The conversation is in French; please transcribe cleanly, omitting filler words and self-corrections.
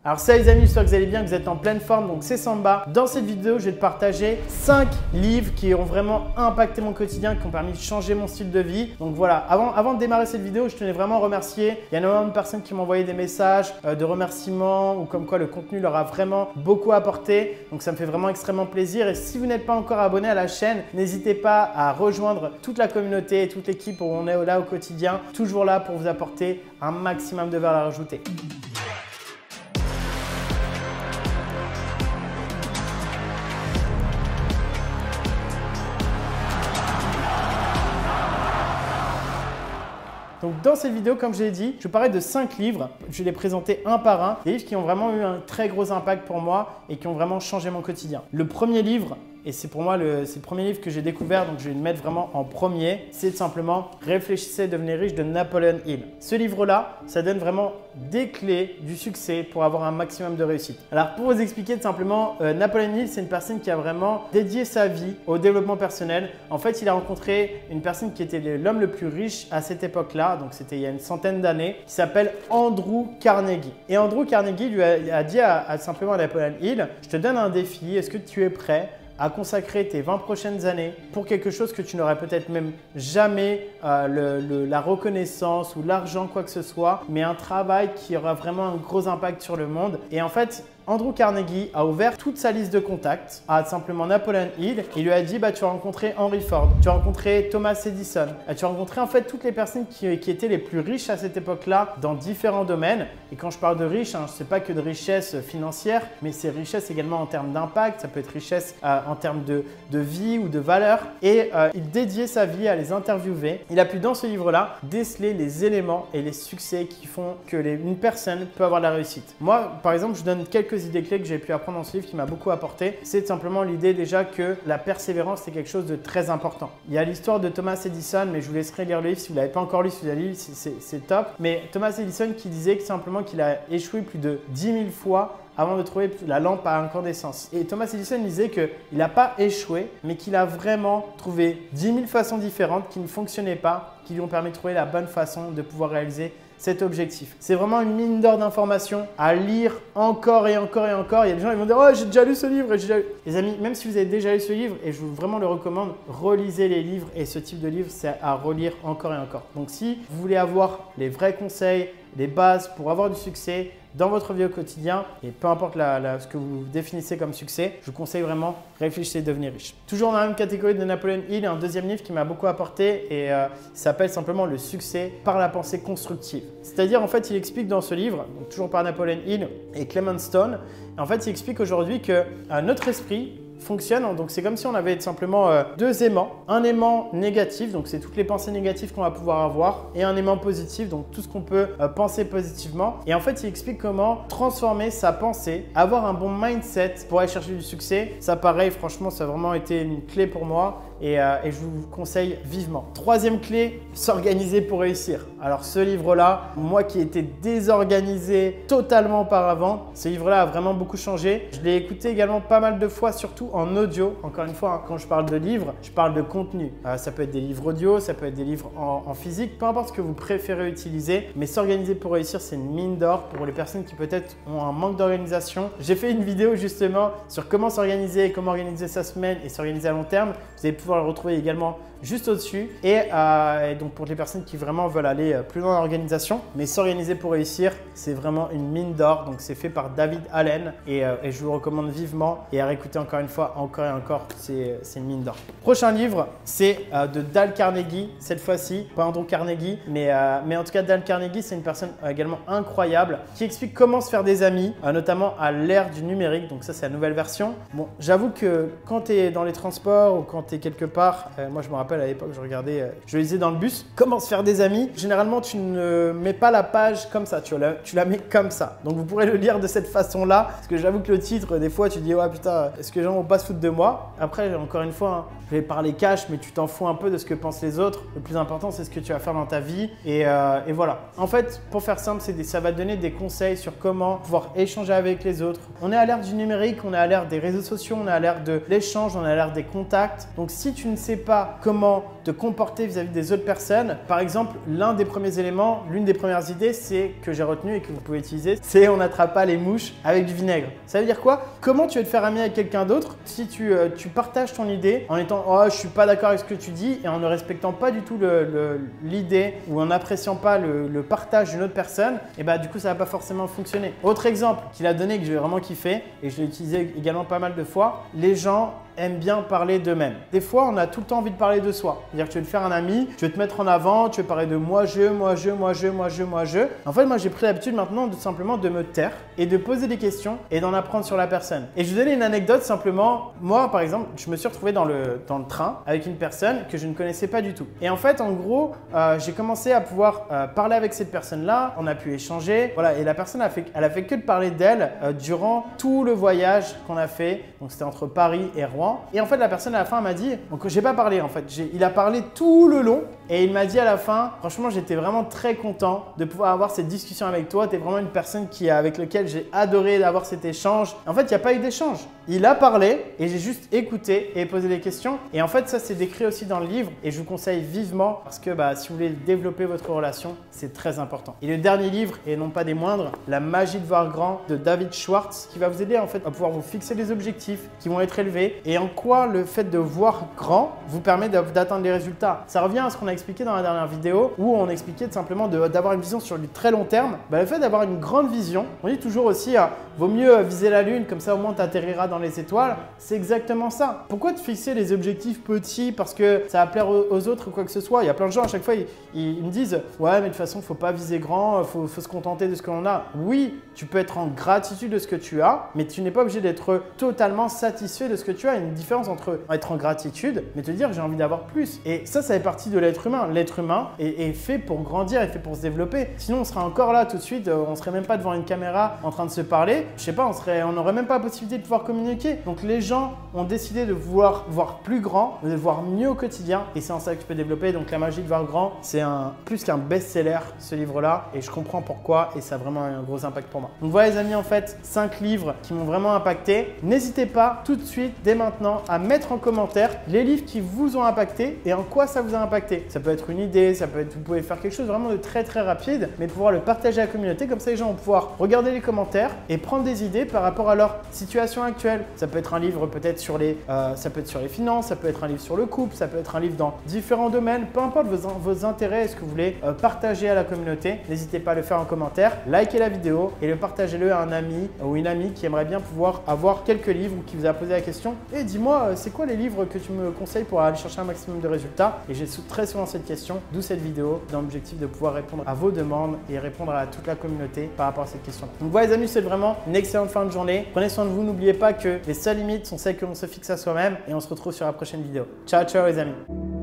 Alors salut les amis, j'espère que vous allez bien, que vous êtes en pleine forme, donc c'est Samba. Dans cette vidéo, je vais te partager 5 livres qui ont vraiment impacté mon quotidien, qui ont permis de changer mon style de vie. Donc voilà, avant de démarrer cette vidéo, je tenais vraiment à remercier. Il y a énormément de personnes qui m'ont envoyé des messages de remerciements ou comme quoi le contenu leur a vraiment beaucoup apporté. Donc ça me fait vraiment extrêmement plaisir. Et si vous n'êtes pas encore abonné à la chaîne, n'hésitez pas à rejoindre toute la communauté et toute l'équipe où on est là au quotidien, toujours là pour vous apporter un maximum de valeur ajoutée. Donc dans cette vidéo, comme je l'ai dit, je parlais de 5 livres. Je vais les présenter un par un. Des livres qui ont vraiment eu un très gros impact pour moi et qui ont vraiment changé mon quotidien. Le premier livre, et c'est pour moi c'est le premier livre que j'ai découvert, donc je vais le mettre vraiment en premier, c'est simplement « Réfléchissez, devenez riche » de Napoleon Hill. Ce livre-là, ça donne vraiment des clés du succès pour avoir un maximum de réussite. Alors pour vous expliquer tout simplement, Napoleon Hill, c'est une personne qui a vraiment dédié sa vie au développement personnel. En fait, il a rencontré une personne qui était l'homme le plus riche à cette époque-là, donc c'était il y a une centaine d'années, qui s'appelle Andrew Carnegie. Et Andrew Carnegie lui a dit simplement à Napoleon Hill, « Je te donne un défi, est-ce que tu es prêt à consacrer tes 20 prochaines années pour quelque chose que tu n'aurais peut-être même jamais la reconnaissance ou l'argent, quoi que ce soit, mais un travail qui aura vraiment un gros impact sur le monde. » Et en fait, Andrew Carnegie a ouvert toute sa liste de contacts à simplement Napoleon Hill. Il lui a dit tu vas rencontrer Henry Ford, tu vas rencontrer Thomas Edison, tu vas rencontrer en fait toutes les personnes qui étaient les plus riches à cette époque-là dans différents domaines. Et quand je parle de riches, ce n'est pas que de richesse financière, mais c'est richesse également en termes d'impact, ça peut être richesse en termes de vie ou de valeur. Et il dédiait sa vie à les interviewer. Il a pu dans ce livre-là déceler les éléments et les succès qui font que une personne peut avoir de la réussite. Moi, par exemple, je donne quelques idées clés que j'ai pu apprendre dans ce livre qui m'a beaucoup apporté. C'est simplement l'idée déjà que la persévérance, c'est quelque chose de très important. Il y a l'histoire de Thomas Edison, mais je vous laisserai lire le livre si vous ne l'avez pas encore lu, si vous l'avez lu, c'est top. Mais Thomas Edison qui disait simplement qu'il a échoué plus de 10 000 fois avant de trouver la lampe à incandescence. Et Thomas Edison disait qu'il n'a pas échoué, mais qu'il a vraiment trouvé 10 000 façons différentes qui ne fonctionnaient pas, qui lui ont permis de trouver la bonne façon de pouvoir réaliser cet objectif. C'est vraiment une mine d'or d'informations à lire encore et encore et encore. Il y a des gens qui vont dire « Oh, j'ai déjà lu ce livre !» Les amis, même si vous avez déjà lu ce livre, et je vous vraiment le recommande, relisez les livres et ce type de livre, c'est à relire encore et encore. Donc si vous voulez avoir les vrais conseils, les bases pour avoir du succès dans votre vie au quotidien, et peu importe ce que vous définissez comme succès, je vous conseille vraiment Réfléchissez, devenez riche. Toujours dans la même catégorie de Napoleon Hill, un deuxième livre qui m'a beaucoup apporté et s'appelle simplement Le succès par la pensée constructive. C'est-à-dire en fait il explique dans ce livre, donc toujours par Napoleon Hill et Clement Stone, en fait il explique aujourd'hui que notre esprit fonctionne. Donc c'est comme si on avait simplement deux aimants. Un aimant négatif, donc c'est toutes les pensées négatives qu'on va pouvoir avoir, et un aimant positif, donc tout ce qu'on peut penser positivement. Et en fait, il explique comment transformer sa pensée, avoir un bon mindset pour aller chercher du succès. Ça pareil, franchement, ça a vraiment été une clé pour moi. Et je vous conseille vivement. Troisième clé, s'organiser pour réussir. Alors ce livre-là, moi qui étais désorganisé totalement auparavant, ce livre-là a vraiment beaucoup changé. Je l'ai écouté également pas mal de fois, surtout en audio. Encore une fois, quand je parle de livres, je parle de contenu. Ça peut être des livres audio, ça peut être des livres en physique, peu importe ce que vous préférez utiliser. Mais s'organiser pour réussir, c'est une mine d'or pour les personnes qui peut-être ont un manque d'organisation. J'ai fait une vidéo justement sur comment s'organiser, comment organiser sa semaine et s'organiser à long terme. Vous allez pouvoir le retrouver également juste au-dessus. Et donc pour les personnes qui vraiment veulent aller plus loin dans l'organisation, mais s'organiser pour réussir, c'est vraiment une mine d'or. Donc c'est fait par David Allen et je vous le recommande vivement. Et à réécouter encore une fois, encore et encore, c'est une mine d'or. Prochain livre, c'est de Dale Carnegie, cette fois-ci, pas Andrew Carnegie, mais en tout cas Dale Carnegie, c'est une personne également incroyable qui explique comment se faire des amis, notamment à l'ère du numérique. Donc ça, c'est la nouvelle version. Bon, j'avoue que quand tu es dans les transports ou quand tu es quelque part, moi je me rappelle à l'époque, je lisais dans le bus, comment se faire des amis. Généralement, tu ne mets pas la page comme ça, tu la mets comme ça. Donc vous pourrez le lire de cette façon-là, parce que j'avoue que le titre, des fois, tu dis ouais putain, est-ce que les gens vont pas se foutre de moi? Après, encore une fois, je vais parler cash, mais tu t'en fous un peu de ce que pensent les autres. Le plus important, c'est ce que tu vas faire dans ta vie. Et voilà. En fait, pour faire simple, ça va te donner des conseils sur comment pouvoir échanger avec les autres. On est à l'ère du numérique, on est à l'ère des réseaux sociaux, on est à l'ère de l'échange, on est à l'ère des contacts. Donc si si tu ne sais pas comment te comporter vis-à-vis des autres personnes, par exemple, l'un des premiers éléments, l'une des premières idées, c'est que j'ai retenu et que vous pouvez utiliser, c'est on n'attrape pas les mouches avec du vinaigre. Ça veut dire quoi? Comment tu veux te faire ami avec quelqu'un d'autre si tu partages ton idée en étant « Oh, je suis pas d'accord avec ce que tu dis » et en ne respectant pas du tout l'idée ou en n'appréciant pas le partage d'une autre personne, et bah du coup ça va pas forcément fonctionner. Autre exemple qu'il a donné que j'ai vraiment kiffé et je l'ai utilisé également pas mal de fois, les gens aiment bien parler d'eux-mêmes. Des fois, on a tout le temps envie de parler de soi. C'est-à-dire que tu veux te faire un ami, tu veux te mettre en avant, tu veux parler de moi, je. En fait, moi, j'ai pris l'habitude maintenant de simplement de me taire et de poser des questions et d'en apprendre sur la personne. Et je vais vous donner une anecdote simplement. Moi, par exemple, je me suis retrouvé dans le train avec une personne que je ne connaissais pas du tout. Et en fait, en gros, j'ai commencé à pouvoir parler avec cette personne-là. On a pu échanger. Voilà, et la personne elle a fait que de parler d'elle durant tout le voyage qu'on a fait. Donc, c'était entre Paris et Rouen. Et en fait, la personne à la fin m'a dit, donc j'ai pas parlé en fait, il a parlé tout le long et il m'a dit à la fin, franchement, j'étais vraiment très content de pouvoir avoir cette discussion avec toi. Tu es vraiment une personne avec laquelle j'ai adoré avoir cet échange. En fait, il n'y a pas eu d'échange. Il a parlé et j'ai juste écouté et posé des questions. Et en fait, ça, c'est décrit aussi dans le livre et je vous conseille vivement parce que si vous voulez développer votre relation, c'est très important. Et le dernier livre, et non pas des moindres, La magie de voir grand de David Schwartz, qui va vous aider en fait à pouvoir vous fixer des objectifs qui vont être élevés et en quoi le fait de voir grand vous permet d'atteindre les résultats. Ça revient à ce qu'on a expliqué dans la dernière vidéo où on expliquait simplement d'avoir une vision sur du très long terme. Le fait d'avoir une grande vision, on dit toujours aussi, vaut mieux viser la lune, comme ça au moins tu atterriras dans les étoiles. C'est exactement ça. Pourquoi te fixer les objectifs petits parce que ça va plaire aux autres ou quoi que ce soit? Il y a plein de gens à chaque fois, ils me disent « Ouais, mais de toute façon, il ne faut pas viser grand, faut se contenter de ce que l'on a. » Oui, tu peux être en gratitude de ce que tu as, mais tu n'es pas obligé d'être totalement satisfait de ce que tu as. Il y a une différence entre être en gratitude, mais te dire j'ai envie d'avoir plus. Et ça fait partie de l'être humain. L'être humain est fait pour grandir, est fait pour se développer. Sinon, on serait encore là tout de suite, on ne serait même pas devant une caméra en train de se parler. Je sais pas, on n'aurait même pas la possibilité de pouvoir communiquer. Donc les gens ont décidé de vouloir voir plus grand, de voir mieux au quotidien. Et c'est en ça que tu peux développer. Donc la magie de voir grand, c'est plus qu'un best-seller ce livre-là. Et je comprends pourquoi et ça a vraiment un gros impact pour moi. Donc voilà les amis, en fait, 5 livres qui m'ont vraiment impacté. N'hésitez pas tout de suite, dès maintenant, à mettre en commentaire les livres qui vous ont impacté et en quoi ça vous a impacté. Ça peut être une idée, ça peut être, vous pouvez faire quelque chose vraiment de très très rapide, mais pouvoir le partager à la communauté. Comme ça, les gens vont pouvoir regarder les commentaires et prendre des idées par rapport à leur situation actuelle. Ça peut être un livre peut-être sur ça peut être sur les finances, ça peut être un livre sur le couple, ça peut être un livre dans différents domaines. Peu importe vos intérêts et ce que vous voulez partager à la communauté, n'hésitez pas à le faire en commentaire, likez la vidéo et partagez-le à un ami ou une amie qui aimerait bien pouvoir avoir quelques livres ou qui vous a posé la question. Et dis-moi, c'est quoi les livres que tu me conseilles pour aller chercher un maximum de résultats? Et j'ai très souvent cette question, d'où cette vidéo, dans l'objectif de pouvoir répondre à vos demandes et répondre à toute la communauté par rapport à cette question. Donc voilà les amis, c'est vraiment une excellente fin de journée. Prenez soin de vous, n'oubliez pas que les seules limites sont celles que l'on se fixe à soi-même et on se retrouve sur la prochaine vidéo. Ciao, ciao les amis.